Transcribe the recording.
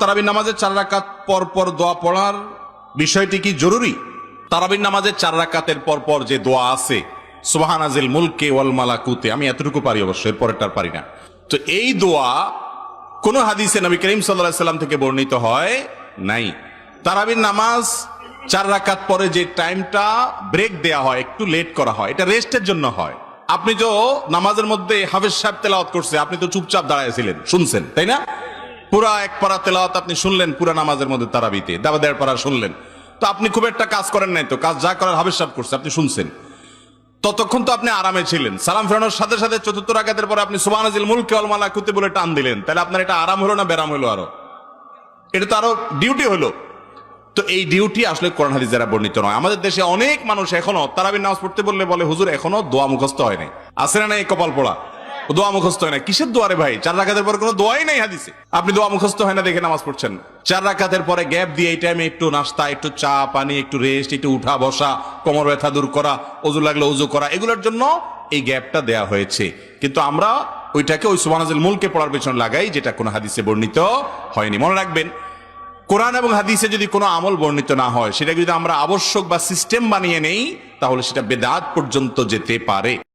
তারাবির নামাজের 4 রাকাত পর পর দোয়া পড়ার বিষয়টি কি জরুরি? তারাবির নামাজের 4 রাকাতের পর পর যে দোয়া আছে, সুবহানাজিল মুলকে ওয়াল মালাকুতে, আমি এতটুকু পারি, অবশ্য এর পরেরটা পারি না। তো এই দোয়া কোন হাদিসে নবী করিম সাল্লাল্লাহু আলাইহি সাল্লাম থেকে বর্ণিত হয় নাই। তারাবির নামাজ 4 রাকাত পরে যে টাইমটা ব্রেক দেয়া হয়, একটু লেট করা হয়, এটা রেস্টের জন্য হয়। আপনি তো নামাজের মধ্যে হাফেজ সাহেব তেলাওয়াত করছে, আপনি তো চুপচাপ দাঁড়াইছিলেন, শুনছেন, তাই না? পুরা এক পারা তেলাওয়াত আপনি শুনলেন পুরা নামাজের মধ্যে, তারাবিতে দাবা 1.5 পারা শুনলেন। তো আপনি খুব একটা কাজ করেন নাই, তো কাজ যা করার হাফেজ সাহেব করছে, আপনি শুনছেন। ততক্ষণ তো আপনি আরামে ছিলেন। সালাম ফেরানোর সাথে সাথে 4র্থ রাকাতের পরে আপনি সুবহানাজিল মুলকে ওয়াল মালাকুতে বলে টান দিলেন, তাহলে আপনার এটা আরাম হলো না ব্যারাম হলো? আরো এটা তো আরো ডিউটি হলো। তো এই ডিউটি আসলে কোরআন হাদিস দ্বারা বর্ণিত নয়। আমাদের দেশে অনেক মানুষ এখনো তারাবির নামাজ পড়তে বললে বলে, হুজুর এখনো দোয়া মুখস্থ হয় নাই। আছে না? এই কপাল পোড়া, দোয়া মুখস্থ হয় না। কিসের দোয়ারে ভাই? 4 রাকাতের পরে কোনো দোয়াই নাই হাদিসে। আপনি দোয়া মুখস্থ হয় না দেখে নামাজ পড়ছেন। 4 রাকাতের পরে গ্যাপ দিয়ে এই টাইমে একটু নাস্তা, একটু চা পানি, একটু রেস্ট, একটু উঠা বসা, কোমর ব্যথা দূর করা, ওযু লাগলে ওযু করা, এগুলোর জন্য এই গ্যাপটা দেয়া হয়েছে। কিন্তু আমরা ওইটাকে ওই সুবহানাজিল মুলকে পড়ার পেছনে লাগাই, যেটা কোনো হাদিসে বর্ণিত হয়নি। মনে রাখবেন, কোরআন এবং হাদিসে যদি কোনো আমল বর্ণিত না হয়, সেটা যদি আমরা আবশ্যক বা সিস্টেম বানিয়ে নেই, তাহলে সেটা বেদাত পর্যন্ত যেতে পারে।